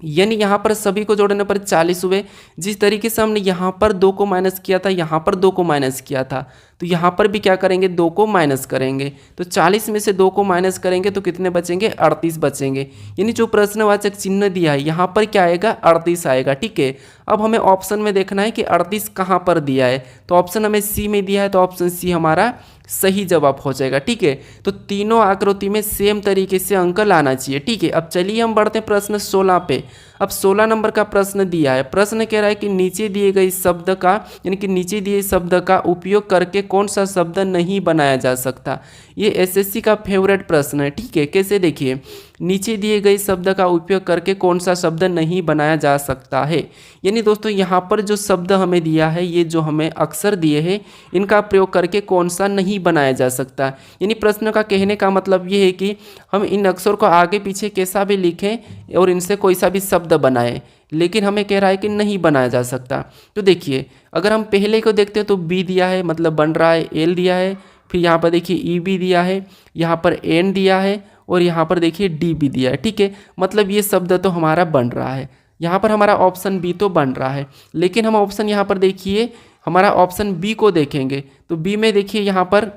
यानी यहाँ पर सभी को जोड़ने पर 40 हुए। जिस तरीके से हमने यहाँ पर 2 को माइनस किया था, यहाँ पर 2 को माइनस किया था, तो यहाँ पर भी क्या करेंगे, 2 को माइनस करेंगे। तो 40 में से 2 को माइनस करेंगे तो कितने बचेंगे, 38 बचेंगे। यानी जो प्रश्नवाचक चिन्ह दिया है यहाँ पर क्या आएगा, 38 आएगा। ठीक है, अब हमें ऑप्शन में देखना है कि 38 कहाँ पर दिया है, तो ऑप्शन हमें सी में दिया है, तो ऑप्शन सी हमारा सही जवाब हो जाएगा। ठीक है, तो तीनों आकृति में सेम तरीके से अंक लाना चाहिए। ठीक है, अब चलिए हम बढ़ते हैं प्रश्न 16 पे। अब 16 नंबर का प्रश्न दिया है, प्रश्न कह रहा है कि नीचे दिए गए शब्द का, यानी कि नीचे दिए शब्द का उपयोग करके कौन सा शब्द नहीं बनाया जा सकता। ये एसएससी का फेवरेट प्रश्न है। ठीक है, कैसे, देखिए नीचे दिए गए शब्द का उपयोग करके कौन सा शब्द नहीं बनाया जा सकता है। यानी दोस्तों यहाँ पर जो शब्द हमें दिया है, ये जो हमें अक्षर दिए हैं, इनका प्रयोग करके कौन सा नहीं बनाया जा सकता। यानी प्रश्न का कहने का मतलब ये है कि हम इन अक्षर को आगे पीछे कैसा भी लिखें और इनसे कोई सा भी शब्द बनाएं, लेकिन हमें कह रहा है कि नहीं बनाया जा सकता। तो देखिए अगर हम पहले को देखते हैं तो बी दिया है, मतलब बन रहा है, एल दिया है, फिर यहाँ पर देखिए ई बी दिया है, यहाँ पर एन दिया है, और यहाँ पर देखिए डी भी दिया है। ठीक है, मतलब ये शब्द तो हमारा बन रहा है। यहाँ पर हमारा ऑप्शन बी तो बन रहा है, लेकिन हम ऑप्शन यहाँ पर देखिए हमारा ऑप्शन बी को देखेंगे तो बी में देखिए यहाँ पर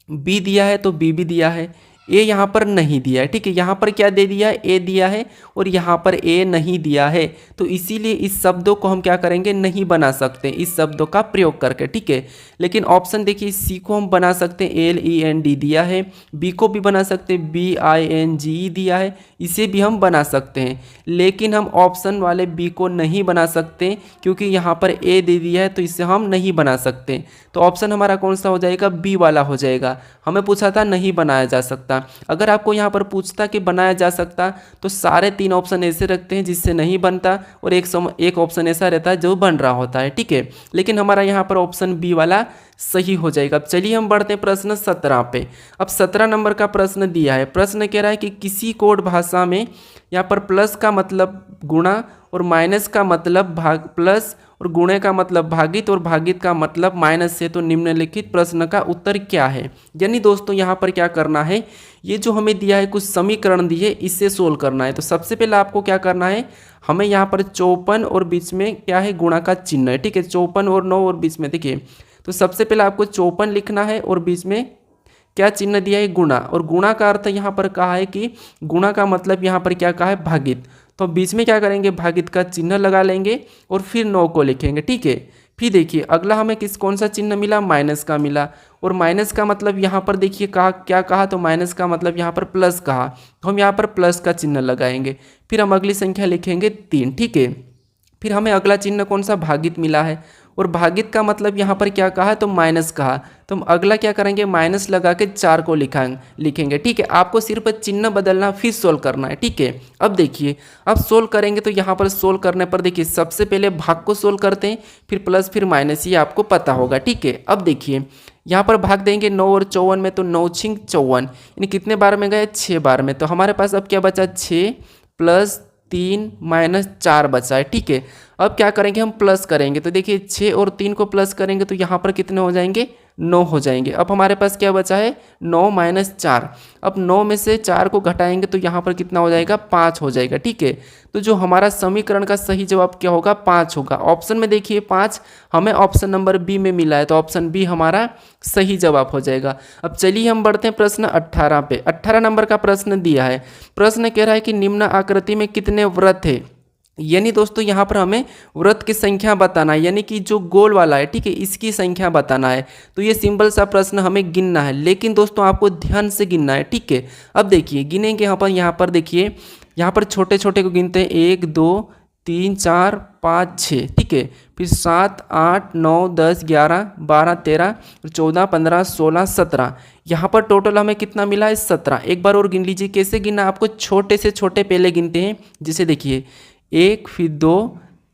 बी दिया है तो बी भी दिया है, ए यहाँ पर नहीं दिया है, ठीक है। यहाँ पर क्या दे दिया है, ए दिया है, और यहाँ पर ए नहीं दिया है, तो इसीलिए इस शब्दों को हम क्या करेंगे, नहीं बना सकते इस शब्दों का प्रयोग करके, ठीक है। लेकिन ऑप्शन देखिए, सी को हम बना सकते हैं, LEND दिया है, बी को भी बना सकते हैं, BINGE दिया है, इसे भी हम बना सकते हैं। लेकिन हम ऑप्शन वाले बी को नहीं बना सकते क्योंकि यहाँ पर ए दे दिया है, तो इसे हम नहीं बना सकते। तो ऑप्शन हमारा कौन सा हो जाएगा, बी वाला हो जाएगा। हमें पूछा था नहीं बनाया जा सकता। अगर आपको यहाँ पर पूछता कि बनाया जा सकता, तो सारे 3 ऑप्शन ऐसे रखते हैं जिससे नहीं बनता, और एक ऑप्शन ऐसा रहता है जो बन रहा होता है, ठीक है। लेकिन हमारा यहाँ पर ऑप्शन बी वाला सही हो जाएगा। अब चलिए हम बढ़ते हैं प्रश्न 17 पे। अब 17 नंबर का प्रश्न दिया है। प्रश्न कह रहा है कि किसी कोड भाषा में यहाँ पर प्लस का मतलब गुणा और माइनस का मतलब भाग, प्लस और गुणे का मतलब भागित और भागित का मतलब माइनस से, तो निम्नलिखित प्रश्न का उत्तर क्या है। यानी दोस्तों यहाँ पर क्या करना है, ये जो हमें दिया है कुछ समीकरण दिए, इससे सोल्व करना है। तो सबसे पहले आपको क्या करना है, हमें यहाँ पर 54 और बीच में क्या है, गुणा का चिन्ह है, ठीक है। 54 और 9 और बीच में देखिए, तो सबसे पहले आपको 54 लिखना है और बीच में क्या चिन्ह दिया है, गुणा, और गुणा का अर्थ यहाँ पर कहा है कि गुणा का मतलब यहाँ पर क्या कहा है, भागित। तो बीच में क्या करेंगे, भागित का चिन्ह लगा लेंगे और फिर 9 को लिखेंगे, ठीक है। फिर देखिए अगला हमें कौन सा चिन्ह मिला, माइनस का मिला, और माइनस का मतलब यहाँ पर देखिए क्या कहा, तो माइनस का मतलब यहाँ पर प्लस कहा, तो हम यहाँ पर प्लस का चिन्ह लगाएंगे। फिर हम अगली संख्या लिखेंगे 3, ठीक है। फिर हमें अगला चिन्ह कौन सा, भागित मिला है, और भागित का मतलब यहाँ पर क्या कहा, तो माइनस कहा, तो हम अगला क्या करेंगे, माइनस लगा के 4 को लिखेंगे, ठीक है। आपको सिर्फ चिन्ह बदलना, फिर सोल्व करना है, ठीक है। अब देखिए, अब सोल्व करेंगे तो यहाँ पर सोल्व करने पर देखिए सबसे पहले भाग को सोल्व करते हैं, फिर प्लस फिर माइनस, ये आपको पता होगा, ठीक है। अब देखिए यहाँ पर भाग देंगे 9 और 54 में, तो 9 छिंग 54, यानी कितने बार में गए, 6 बार में। तो हमारे पास अब क्या बचा, 6 प्लस 3 माइनस 4 बचा है, ठीक है। अब क्या करेंगे, हम प्लस करेंगे, तो देखिए 6 और 3 को प्लस करेंगे तो यहाँ पर कितने हो जाएंगे, 9 हो जाएंगे। अब हमारे पास क्या बचा है, 9 माइनस 4। अब 9 में से 4 को घटाएंगे तो यहाँ पर कितना हो जाएगा, 5 हो जाएगा, ठीक है। तो जो हमारा समीकरण का सही जवाब क्या होगा, 5 होगा। ऑप्शन में देखिए 5 हमें ऑप्शन नंबर बी में मिला है, तो ऑप्शन बी हमारा सही जवाब हो जाएगा। अब चलिए हम बढ़ते हैं प्रश्न 18 पे। 18 नंबर का प्रश्न दिया है। प्रश्न कह रहा है कि निम्न आकृति में कितने वृत्त है, यानी दोस्तों यहाँ पर हमें वृत्त की संख्या बताना है, यानी कि जो गोल वाला है, ठीक है, इसकी संख्या बताना है। तो ये सिंपल सा प्रश्न हमें गिनना है, लेकिन दोस्तों आपको ध्यान से गिनना है, ठीक है। अब देखिए गिनेंगे, यहाँ पर देखिए, यहाँ पर छोटे छोटे को गिनते हैं, 1 2 3 4 5 6, ठीक है। फिर 7 8 9 10 11 12 13 14 15 16 17, यहाँ पर टोटल हमें कितना मिला है, 17। एक बार और गिन लीजिए, कैसे गिनना, आपको छोटे से छोटे पहले गिनते हैं। जैसे देखिए 1 फिर 2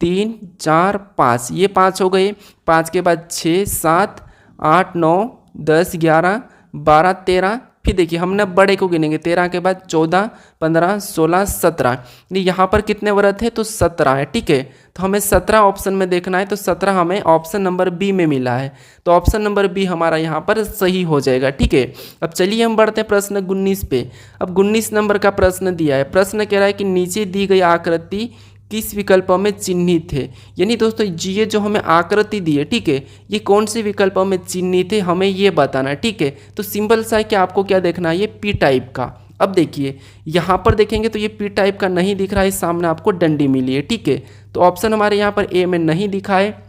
3 4 5, ये 5 हो गए। 5 के बाद 6 7 8 9 10 11 12 13, फिर देखिए हमने बड़े को गिनेंगे, 13 के बाद 14 15 16 17, यहाँ पर कितने वृत्त है, तो 17 है, ठीक है। तो हमें 17 ऑप्शन में देखना है, तो 17 हमें ऑप्शन नंबर बी में मिला है, तो ऑप्शन नंबर बी हमारा यहाँ पर सही हो जाएगा, ठीक है। अब चलिए हम बढ़ते हैं प्रश्न 19 पे। अब 19 नंबर का प्रश्न दिया है। प्रश्न कह रहा है कि नीचे दी गई आकृति किस विकल्पों में चिन्हित है, यानी दोस्तों ये जो हमें आकृति दी है, ठीक है, ये कौन से विकल्पों में चिन्हित है, हमें ये बताना है, ठीक है। तो सिंपल सा है कि आपको क्या देखना है, ये पी टाइप का। अब देखिए यहाँ पर देखेंगे तो ये पी टाइप का नहीं दिख रहा है, सामने आपको डंडी मिली है, ठीक है। तो ऑप्शन हमारे यहाँ पर ए में नहीं दिखा है।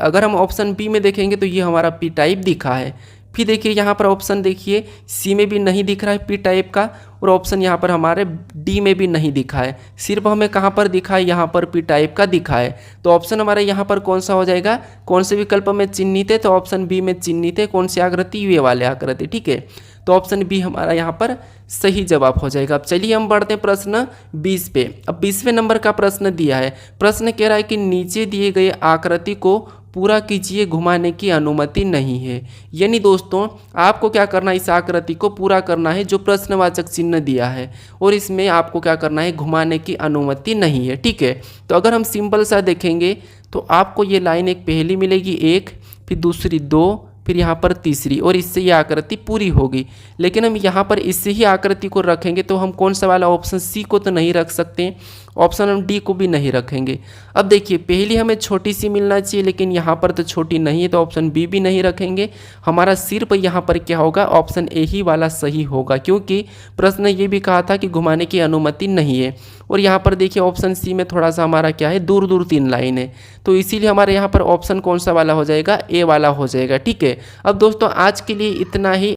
अगर हम ऑप्शन बी में देखेंगे तो ये हमारा पी टाइप दिखा है। फिर देखिए यहाँ पर ऑप्शन देखिए सी में भी नहीं दिख रहा है पी टाइप का, और ऑप्शन यहाँ पर हमारे डी में भी नहीं दिखा है, सिर्फ हमें कहाँ पर दिखा है, यहाँ पर पी टाइप का दिखा है। तो ऑप्शन हमारे यहाँ पर कौन सा हो जाएगा, कौन से विकल्प में चिन्हित है, तो ऑप्शन बी में चिन्हित है, कौन सी आकृति, ये वाले आकृति, ठीक है। तो ऑप्शन बी हमारा यहाँ पर सही जवाब हो जाएगा। अब चलिए हम बढ़ते हैं प्रश्न 20 पे। अब 20वें नंबर का प्रश्न दिया है। प्रश्न कह रहा है कि नीचे दिए गए आकृति को पूरा कीजिए, घुमाने की अनुमति नहीं है। यानी दोस्तों आपको क्या करना है, इस आकृति को पूरा करना है जो प्रश्नवाचक चिन्ह दिया है, और इसमें आपको क्या करना है, घुमाने की अनुमति नहीं है, ठीक है। तो अगर हम सिंपल सा देखेंगे तो आपको ये लाइन एक पहली मिलेगी 1, फिर दूसरी 2, फिर यहाँ पर तीसरी, और इससे ये आकृति पूरी होगी। लेकिन हम यहाँ पर इससे ही आकृति को रखेंगे तो हम कौन सा वाला ऑप्शन सी को तो नहीं रख सकते, ऑप्शन हम डी को भी नहीं रखेंगे। अब देखिए पहली हमें छोटी सी मिलना चाहिए, लेकिन यहाँ पर तो छोटी नहीं है तो ऑप्शन बी भी नहीं रखेंगे। हमारा सिर्फ यहाँ पर क्या होगा, ऑप्शन ए ही वाला सही होगा, क्योंकि प्रश्न ने ये भी कहा था कि घुमाने की अनुमति नहीं है। और यहाँ पर देखिए ऑप्शन सी में थोड़ा सा हमारा क्या है, दूर दूर 3 लाइन है, तो इसीलिए हमारे यहाँ पर ऑप्शन कौन सा वाला हो जाएगा, ए वाला हो जाएगा। ठीक है, अब दोस्तों आज के लिए इतना ही।